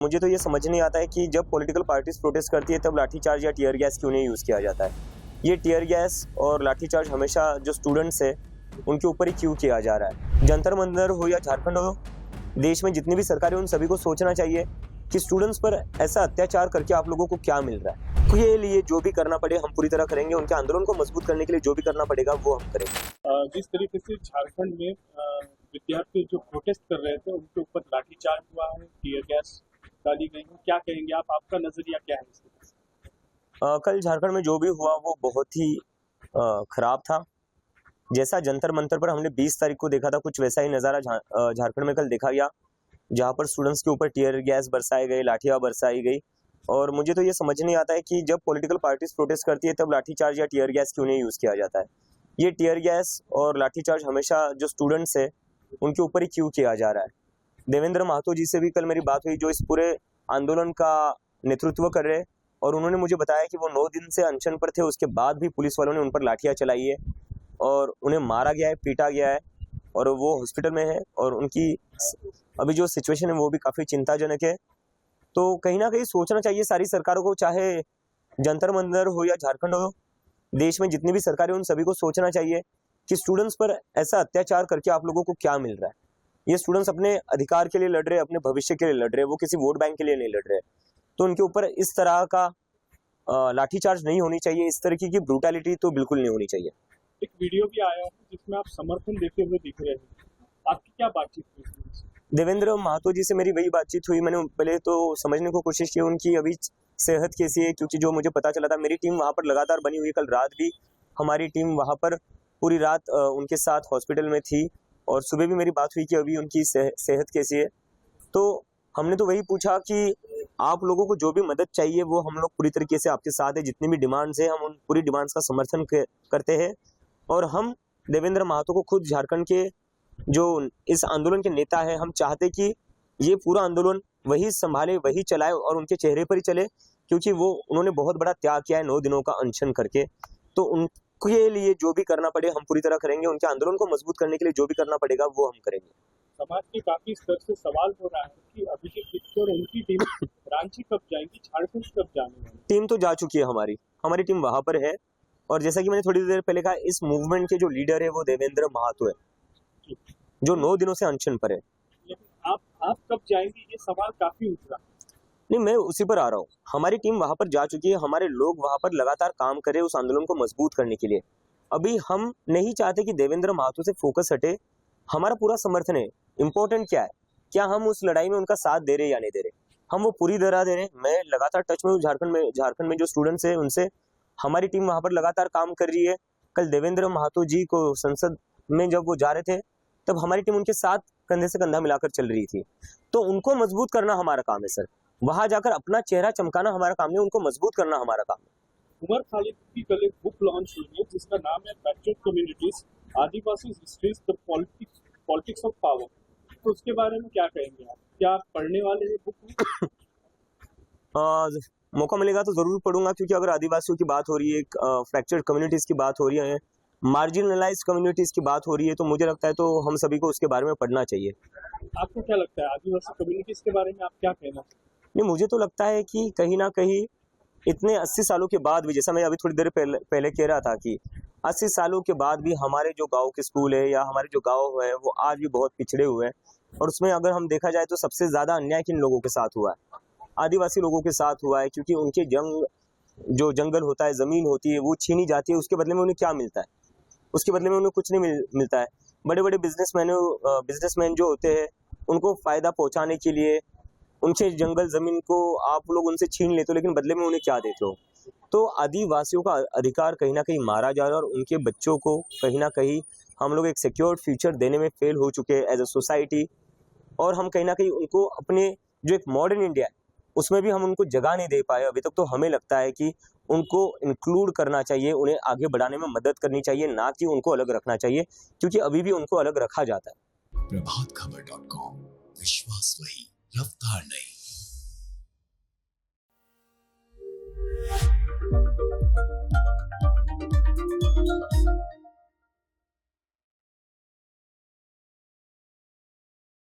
मुझे तो ये समझ नहीं आता है कि जब पॉलिटिकल पार्टीज प्रोटेस्ट करती है तब लाठीचार्ज या टीयर गैस क्यों नहीं यूज़ किया जाता है। ये टीयर गैस और लाठीचार्ज हमेशा जो स्टूडेंट्स है उनके ऊपर ही क्यों किया जा रहा है। जंतर मंतर हो या झारखंड हो, देश में जितनी भी सरकारें उन सभी को सोचना चाहिए कि स्टूडेंट्स पर ऐसा अत्याचार करके आप लोगों को क्या मिल रहा है। तो ये लिए जो भी करना पड़े हम पूरी तरह करेंगे, उनके आंदोलन को मजबूत करने के लिए जो भी करना पड़ेगा वो हम करेंगे। जिस तरीके से झारखंड में विद्यार्थी जो प्रोटेस्ट कर रहे थे उनके ऊपर लाठीचार्ज हुआ है, टीयर गैस डाली गई है, क्या कहेंगे आप? आपका नजरिया क्या है इसके? कल झारखंड में जो भी हुआ वो बहुत ही खराब था। जैसा जंतर मंतर पर हमने 20 तारीख को देखा था, कुछ वैसा ही नज़ारा झारखंड में कल देखा गया, जहाँ पर स्टूडेंट्स के ऊपर टीयर गैस बरसाए गए, लाठियाँ बरसाई गई। और मुझे तो ये समझ नहीं आता है कि जब पॉलिटिकल पार्टीज प्रोटेस्ट करती है तब लाठीचार्ज या टीयर गैस क्यों नहीं यूज़ किया जाता है। ये टीयर गैस और लाठीचार्ज हमेशा जो स्टूडेंट्स है उनके ऊपर ही क्यों किया जा रहा है। देवेंद्र महतो जी से भी कल मेरी बात हुई, जो इस पूरे आंदोलन का नेतृत्व कर रहे, और उन्होंने मुझे बताया कि वो 9 दिन से अनशन पर थे, उसके बाद भी पुलिस वालों ने उन पर लाठियाँ चलाई है और उन्हें मारा गया है, पीटा गया है और वो हॉस्पिटल में है और उनकी अभी जो सिचुएशन है वो भी काफ़ी चिंताजनक है। तो कहीं ना कहीं सोचना चाहिए सारी सरकारों को, चाहे जंतर मंतर हो या झारखंड हो, देश में जितनी भी सरकारें उन सभी को सोचना चाहिए कि स्टूडेंट्स पर ऐसा अत्याचार करके आप लोगों को क्या मिल रहा है। ये स्टूडेंट्स अपने अधिकार के लिए लड़ रहे हैं, अपने भविष्य के लिए लड़ रहे हैं, वो किसी वोट बैंक के लिए नहीं लड़ रहे। तो उनके ऊपर इस तरह का लाठीचार्ज नहीं होनी चाहिए, इस तरीके की ब्रूटैलिटी तो बिल्कुल नहीं होनी चाहिए। एक वीडियो भी आया है जिसमें आप समर्थन देते हुए दिख रहे हैं, आपकी क्या बातचीत हुई? देवेंद्र महतो जी से मेरी वही बातचीत हुई। मैंने पहले तो समझने को कोशिश की उनकी अभी सेहत कैसी है, क्योंकि जो मुझे पता चला था, मेरी टीम वहाँ पर लगातार बनी हुई है। कल रात भी हमारी टीम वहाँ पर पूरी रात उनके साथ हॉस्पिटल में थी और सुबह भी मेरी बात हुई कि अभी उनकी सेहत कैसी है। तो हमने तो वही पूछा कि आप लोगों को जो भी मदद चाहिए वो हम लोग पूरी तरीके से आपके साथ है, जितनी भी डिमांड्स है हम उन पूरी डिमांड्स का समर्थन करते हैं। और हम देवेंद्र महतो को खुद झारखंड के जो इस आंदोलन के नेता है, हम चाहते कि ये पूरा आंदोलन वही संभाले, वही चलाए और उनके चेहरे पर ही चले, क्योंकि वो उन्होंने बहुत बड़ा त्याग किया है 9 दिनों का अनशन करके। तो उनके लिए जो भी करना पड़े हम पूरी तरह करेंगे, उनके आंदोलन को मजबूत करने के लिए जो भी करना पड़ेगा वो हम करेंगे। समाज के काफी स्तर से सवाल हो रहा है कि अभिषेक किशोर और उनकी टीम रांची कब जाएगी, झारखंड कब जाने वाली? टीम तो जा चुकी है, हमारी टीम वहां पर है। और जैसा कि मैंने थोड़ी देर पहले कहा, इस मूवमेंट के जो लीडर है वो देवेंद्र महतो है, जो 9 दिनों से अनशन पर है। लेकिन आप कब जाएंगे, ये सवाल काफी उठ रहा है। नहीं, मैं उसी पर आ रहा हूँ। हमारी टीम वहां पर जा चुकी है, हमारे लोग वहां पर लगातार काम करे उस आंदोलन को मजबूत करने के लिए। अभी हम नहीं चाहते कि देवेंद्र महतो से फोकस हटे, हमारा पूरा समर्थन है। इम्पोर्टेंट क्या है, क्या हम उस लड़ाई में उनका साथ दे रहे या नहीं दे रहे, हम वो पूरी तरह दे रहे। मैं लगातार टच में हूँ झारखंड में जो स्टूडेंट्स है उनसे। हमारी टीम वहां पर लगातार काम कर रही है। कल देवेंद्र महतो जी को संसद में जब वो जा रहे थे तब हमारी टीम उनके साथ कंधे से कंधा मिलाकर चल रही थी। तो उनको मजबूत करना हमारा काम है सर, वहां जाकर अपना चेहरा चमकाना हमारा काम नहीं, उनको मजबूत करना हमारा काम है। उमर खालिद की कल एक बुक लॉन्च हुई है जिसका नाम है backward communities, Adivasi histories the politics of power. तो उसके बारे में क्या कहेंगे आप? क्या आप पढ़ने वाले हैं बुक? मौका मिलेगा तो जरूर पढ़ूंगा, क्योंकि अगर आदिवासियों की बात हो रही है, फ्रैक्चर्ड कम्युनिटीज की बात हो रही है, मार्जिनलाइज्ड कम्युनिटीज की बात हो रही है, तो मुझे लगता है तो हम सभी को उसके बारे में पढ़ना चाहिए। आपको क्या लगता है आदिवासी कम्युनिटीज के बारे में आप क्या कहना? नहीं, मुझे तो लगता है कि कहीं ना कहीं इतने 80 सालों के बाद भी, जैसा मैं अभी थोड़ी देर पहले कह रहा था कि 80 सालों के बाद भी हमारे जो गांव के स्कूल है या हमारे जो गांव है वो आज भी बहुत पिछड़े हुए हैं। और उसमें अगर हम देखा जाए तो सबसे ज्यादा अन्याय किन लोगों के साथ हुआ है? आदिवासी लोगों के साथ हुआ है, क्योंकि उनके जो जंगल होता है, जमीन होती है, वो छीनी जाती है। उसके बदले में उन्हें क्या मिलता है? उसके बदले में उन्हें कुछ नहीं मिलता है। बड़े बड़े बिजनेसमैन जो होते हैं, उनको फायदा पहुंचाने के लिए उनसे जंगल जमीन को आप लोग उनसे छीन लेते हो, लेकिन बदले में उन्हें क्या देते हो? तो आदिवासियों का अधिकार कहीं ना कहीं मारा जा रहा है और उनके बच्चों को कहीं ना कहीं हम लोग एक सिक्योर्ड फ्यूचर देने में फेल हो चुके हैं एज अ सोसाइटी। और हम कहीं ना कहीं उनको अपने जो एक मॉडर्न इंडिया है उसमें भी हम उनको जगह नहीं दे पाए अभी तक। तो हमें लगता है कि उनको इंक्लूड करना चाहिए, उन्हें आगे बढ़ाने में मदद करनी चाहिए, ना कि उनको अलग रखना चाहिए, क्योंकि अभी भी उनको अलग रखा जाता है। प्रभातखबर.com, विश्वास वही, रफ्तार नहीं।